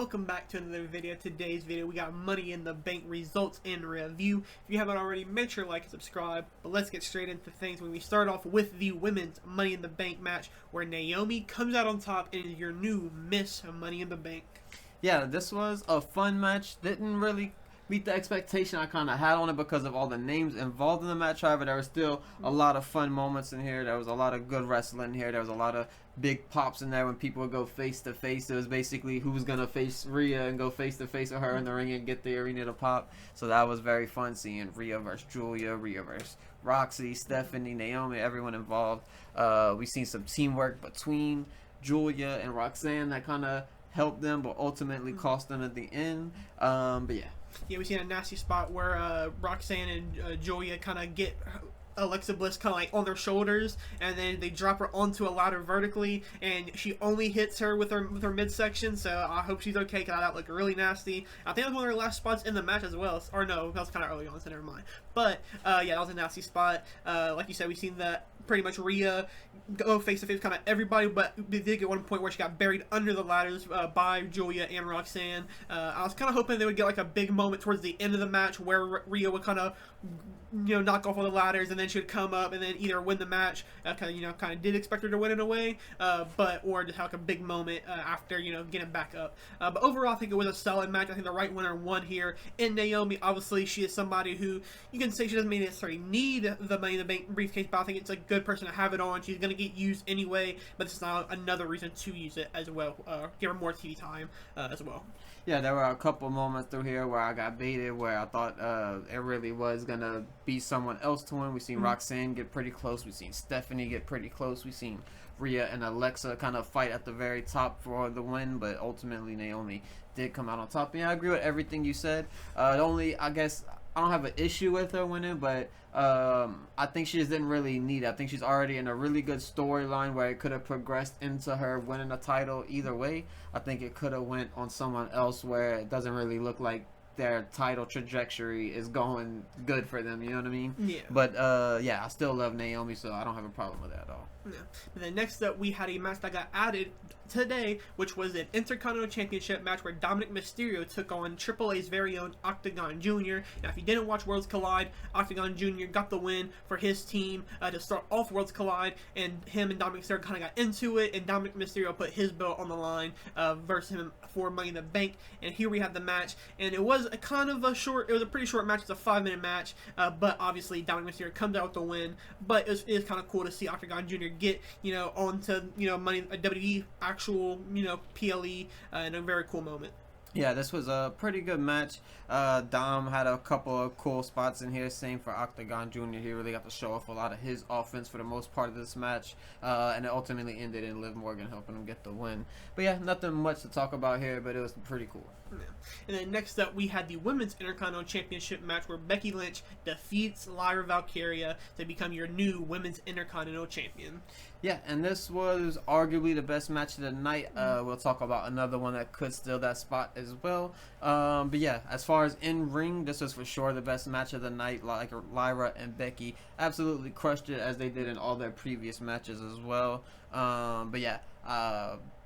welcome back to another video. Today's video we got Money in the Bank results in review. If you haven't already, make sure to like and subscribe. But let's get straight into things. When we start off with the women's Money in the Bank match, where Naomi comes out on top and is your new Miss Money in the Bank. Yeah, this was a fun match. Didn't really meet the expectation I kind of had on it because of all the names involved in the match. However, there was still a lot of fun moments in here. There was a lot of good wrestling here. There was a lot of big pops in there when people would go face to face. It was basically who was going to face Rhea and go face to face with her in the ring and get the arena to pop. So that was very fun seeing Rhea versus Julia, Rhea versus Roxy, Stephanie, Naomi, everyone involved. We seen some teamwork between Julia and Roxanne that kind of helped them but ultimately cost them at the end. But yeah. Yeah, we seen a nasty spot where Roxanne and Julia kind of get Alexa Bliss kind of like on their shoulders, and then they drop her onto a ladder vertically, and she only hits her with her midsection. So I hope she's okay, because that looked really nasty. I think that was one of her last spots in the match as well. Or no, that was kind of early on, so never mind. But yeah, that was a nasty spot. Like you said, we've seen that pretty much Rhea go face to face kind of everybody, but they did get one point where she got buried under the ladders by Julia and Roxanne. I was kind of hoping they would get like a big moment towards the end of the match where Rhea would kind of, knock off all the ladders, and then she would come up and then either win the match. Kind of did expect her to win in a way, or just have like a big moment after getting back up. But overall, I think it was a solid match. I think the right winner won here in Naomi. Obviously, she is somebody who you can say she doesn't necessarily need the Money in the Bank briefcase, but I think it's a good person to have it on. She's going to get used anyway, but it's not another reason to use it as well. Give her more TV time as well. Yeah, there were a couple moments through here where I got baited, where I thought it really was going to be someone else to win. We've seen Roxanne get pretty close. We've seen Stephanie get pretty close. We've seen Rhea and Alexa kind of fight at the very top for the win, but ultimately Naomi did come out on top. Yeah, I agree with everything you said. I guess I don't have an issue with her winning, but I think she just didn't really need it. I think she's already in a really good storyline where it could have progressed into her winning a title either way. I think it could have went on someone else where it doesn't really look like their title trajectory is going good for them, you know what I mean? Yeah. But yeah, I still love Naomi, so I don't have a problem with that at all. Yeah. And then next up, we had a match that got added today, which was an Intercontinental Championship match where Dominic Mysterio took on AAA's very own Octagon Jr. Now, if you didn't watch Worlds Collide, Octagon Jr. got the win for his team to start off Worlds Collide, and him and Dominic Mysterio kind of got into it, and Dominic Mysterio put his belt on the line versus him for Money in the Bank. And here we have the match, and it was a pretty short match. It's a 5-minute match, but obviously Dominic Mysterio comes out with the win. But it is kind of cool to see Octagon Jr. get onto Money WWE actual PLE in a very cool moment. Yeah, this was a pretty good match. Dom had a couple of cool spots in here. Same for Octagon Jr. He really got to show off a lot of his offense for the most part of this match. And it ultimately ended in Liv Morgan helping him get the win. But yeah, nothing much to talk about here, but it was pretty cool. Yeah. And then next up, we had the Women's Intercontinental Championship match where Becky Lynch defeats Lyra Valkyria to become your new Women's Intercontinental Champion. Yeah, and this was arguably the best match of the night. We'll talk about another one that could steal that spot as well. But yeah, as far as in-ring, this was for sure the best match of the night. Like Lyra and Becky absolutely crushed it, as they did in all their previous matches as well. But yeah,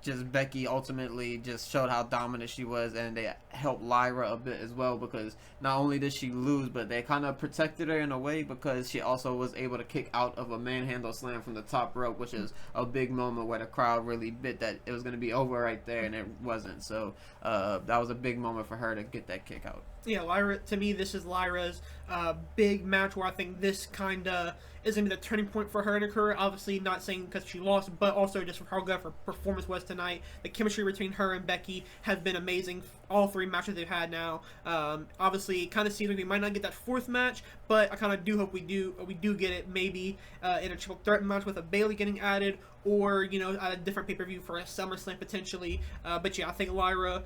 just Becky ultimately just showed how dominant she was, and they helped Lyra a bit as well, because not only did she lose, but they kind of protected her in a way, because she also was able to kick out of a manhandle slam from the top rope, which is a big moment where the crowd really bit that it was going to be over right there, and it wasn't. So that was a big moment for her to get that kick out. Yeah, Lyra, to me, this is Lyra's big match where I think this kind of is going to be the turning point for her in her career. Obviously, not saying because she lost, but also just for how good her performance was tonight. The chemistry between her and Becky has been amazing. All 3 matches they've had now. Obviously, it kind of seems like we might not get that 4th match, but I kind of do hope we do get it, maybe in a triple threat match with a Bayley getting added, or at a different pay-per-view for a SummerSlam potentially. But yeah, I think Lyra,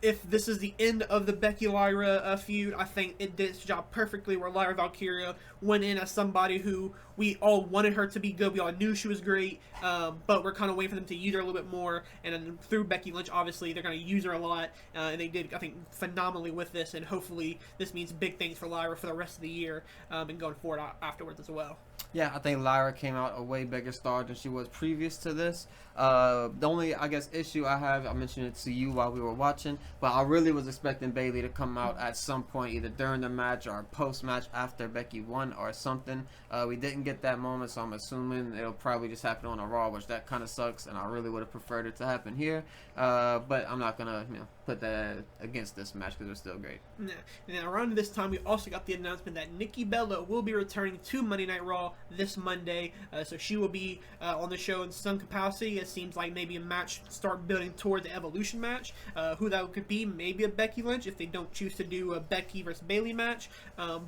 if this is the end of the Becky-Lyra feud, I think it did its job perfectly, where Lyra Valkyria went in as somebody who we all wanted her to be good. We all knew she was great, but we're kind of waiting for them to use her a little bit more. And then through Becky Lynch, obviously, they're going to use her a lot, and they did, I think, phenomenally with this. And hopefully this means big things for Lyra for the rest of the year and going forward afterwards as well. Yeah, I think Lyra came out a way bigger star than she was previous to this. The only, I guess, issue I have, I mentioned it to you while we were watching, but I really was expecting Bayley to come out at some point, either during the match or post-match after Becky won or something. We didn't get that moment, so I'm assuming it'll probably just happen on a Raw, which that kind of sucks, and I really would have preferred it to happen here. But I'm not gonna, put that against this match because it's still great. Now, around this time, we also got the announcement that Nikki Bella will be returning to Monday Night Raw this Monday, so she will be on the show in some capacity. It seems like maybe a match start building toward the Evolution match. Who that could be, maybe a Becky Lynch if they don't choose to do a Becky versus Bayley match,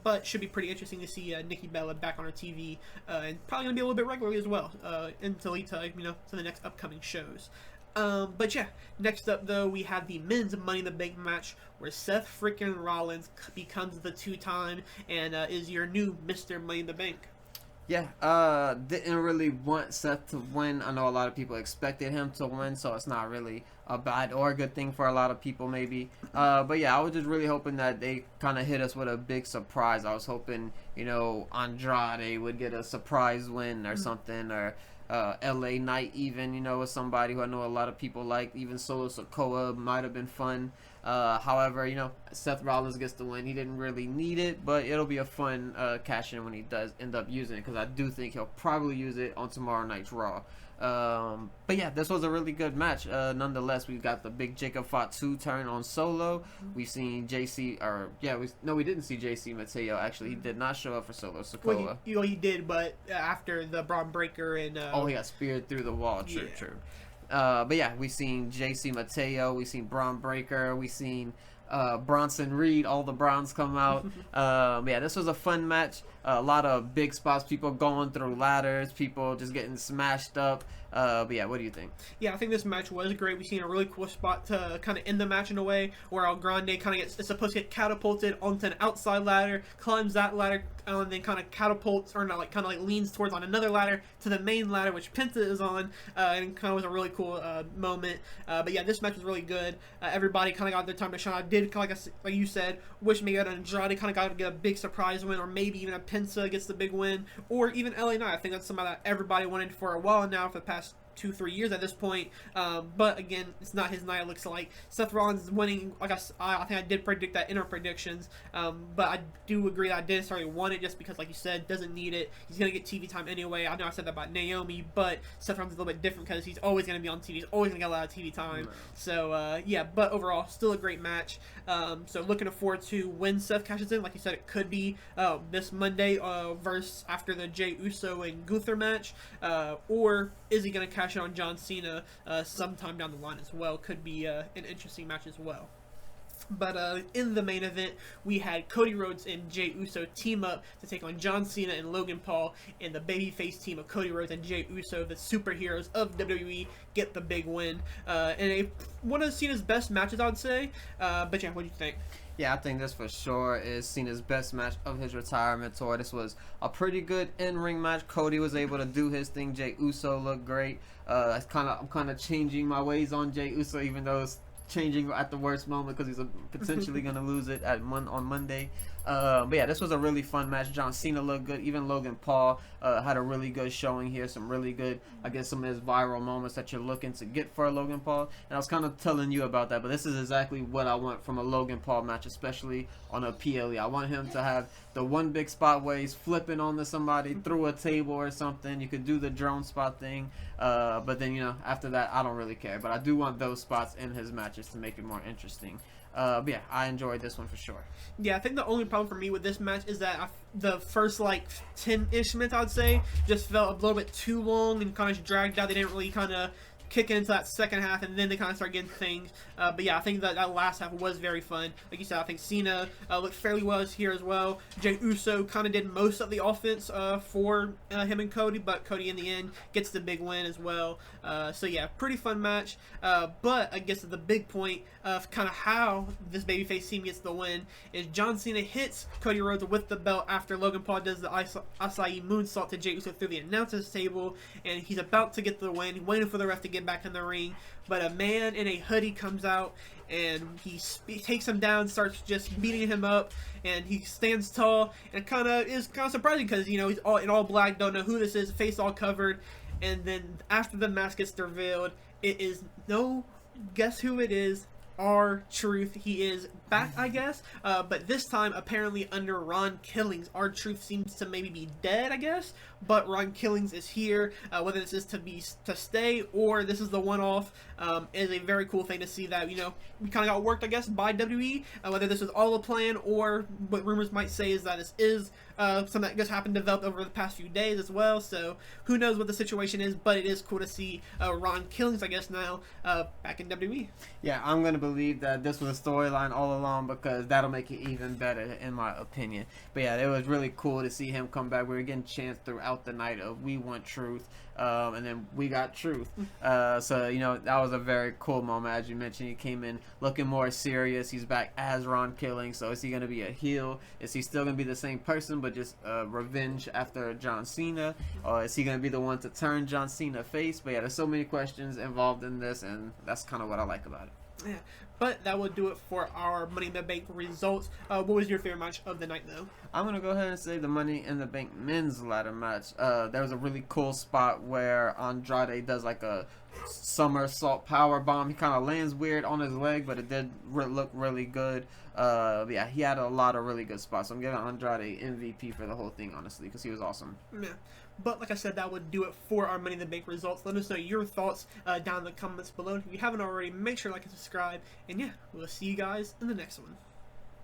but should be pretty interesting to see Nikki Bella back on her TV, and probably going to be a little bit regularly as well, until to the next upcoming shows. But yeah, next up though, we have the men's Money in the Bank match where Seth freaking Rollins becomes the two-time and is your new Mr. Money in the Bank. Yeah, didn't really want Seth to win. I know a lot of people expected him to win, so it's not really a bad or a good thing for a lot of people maybe. But yeah, I was just really hoping that they kind of hit us with a big surprise. I was hoping, Andrade would get a surprise win or something, or LA Knight even, with somebody who I know a lot of people like. Even Solo Sikoa might have been fun. However, Seth Rollins gets the win. He didn't really need it, but it'll be a fun cash-in when he does end up using it, because I do think he'll probably use it on tomorrow night's Raw. But yeah, this was a really good match. Nonetheless, we got the big Jacob Fatu turn on Solo. We've seen we didn't see JC Mateo. Actually, he did not show up for Solo Sikoa. Well, he did, but after the Braun Breaker and he got speared through the wall. True. But yeah, we've seen JC Mateo, we've seen Braun Breaker, we've seen Bronson Reed, all the Browns come out. Yeah, this was a fun match. A lot of big spots, people going through ladders, people just getting smashed up. But yeah, what do you think? Yeah, I think this match was great. We've seen a really cool spot to kind of end the match in a way where El Grande kind of is supposed to get catapulted onto an outside ladder, climbs that ladder, and then kind of catapults, or not, like kind of like leans towards on another ladder to the main ladder, which Penta is on, and kind of was a really cool moment. But yeah, this match was really good. Everybody kind of got their time to shine. I did, like you said, wish maybe Andrade kind of got to get a big surprise win, or maybe even a Penta gets the big win, or even LA Knight. I think that's something that everybody wanted for a while now, for the past 2-3 years at this point, but again, it's not his night. It looks like Seth Rollins is winning. I think I did predict that in our predictions, but I do agree that I didn't necessarily want it, just because, like you said, doesn't need it. He's gonna get TV time anyway. I know I said that about Naomi, but Seth Rollins is a little bit different because he's always gonna be on TV. He's always gonna get a lot of TV time. Right. So yeah, but overall, still a great match. So looking forward to when Seth cashes in. Like you said, it could be this Monday versus after the Jey Uso and Gunther match, or is he gonna cash it on John Cena sometime down the line as well? Could be an interesting match as well. But in the main event, we had Cody Rhodes and Jey Uso team up to take on John Cena and Logan Paul, and the babyface team of Cody Rhodes and Jey Uso, the superheroes of WWE, get the big win. And one of Cena's best matches, I would say. But yeah, what do you think? Yeah, I think this for sure is Cena's best match of his retirement tour. This was a pretty good in-ring match. Cody was able to do his thing. Jey Uso looked great. I'm kind of changing my ways on Jey Uso, even though it's changing at the worst moment because he's potentially going to lose it on Monday. But yeah, this was a really fun match. John Cena looked good. Even Logan Paul had a really good showing here. Some really good, I guess, some of his viral moments that you're looking to get for Logan Paul. And I was kind of telling you about that, but this is exactly what I want from a Logan Paul match, especially on a PLE. I want him to have the one big spot where he's flipping onto somebody through a table or something. You could do the drone spot thing, but then, after that, I don't really care. But I do want those spots in his matches to make it more interesting. But yeah, I enjoyed this one for sure. Yeah, I think the only problem for me with this match is that the first 10-ish minutes, I'd say, just felt a little bit too long and kind of dragged out. They didn't really kind of kick into that second half, and then they kind of start getting things. But yeah, I think that last half was very fun. Like you said, I think Cena looked fairly well here as well. Jey Uso kind of did most of the offense for him and Cody, but Cody in the end gets the big win as well. So yeah, pretty fun match. But I guess the big point of kind of how this babyface team gets the win is John Cena hits Cody Rhodes with the belt after Logan Paul does the Acai moonsault to Jey Uso through the announcers table, and he's about to get the win, waiting for the ref to get get back in the ring. But a man in a hoodie comes out, and he takes him down, starts just beating him up, and he stands tall, and is kind of surprising because, you know, he's all in all black, don't know who this is, face all covered, and then after the mask gets revealed, it is no guess who it is. R-Truth. He is back, I guess, but this time apparently under Ron Killings. R-Truth seems to maybe be dead, I guess, but Ron Killings is here. Whether this is to stay or this is the one-off, is a very cool thing to see that, you know, we kind of got worked, I guess, by WWE. Whether this was all a plan or what rumors might say is that this is something that just happened, developed over the past few days as well. So who knows what the situation is, but it is cool to see Ron Killings, I guess, now back in WWE. Yeah, I'm gonna believe that this was a storyline all along because that'll make it even better, in my opinion. But yeah, it was really cool to see him come back. We were getting chants throughout the night of "We want truth," and then we got truth. So you know, that was a very cool moment. As you mentioned, he came in looking more serious. He's back as Ron Killings. So is he gonna be a heel? Is he still gonna be the same person but just revenge after John Cena? Or is he gonna be the one to turn John Cena face? But yeah, there's so many questions involved in this, and that's kind of what I like about it. Yeah, but that will do it for our Money in the Bank results. What was your favorite match of the night, though? I'm going to go ahead and say the Money in the Bank men's ladder match. There was a really cool spot where Andrade does like a somersault power bomb. He kind of lands weird on his leg, but it did look really good. Yeah, he had a lot of really good spots. So I'm giving Andrade MVP for the whole thing, honestly, because he was awesome. Yeah. But like I said, that would do it for our Money in the Bank results. Let us know your thoughts down in the comments below. If you haven't already, make sure to like and subscribe. And yeah, we'll see you guys in the next one.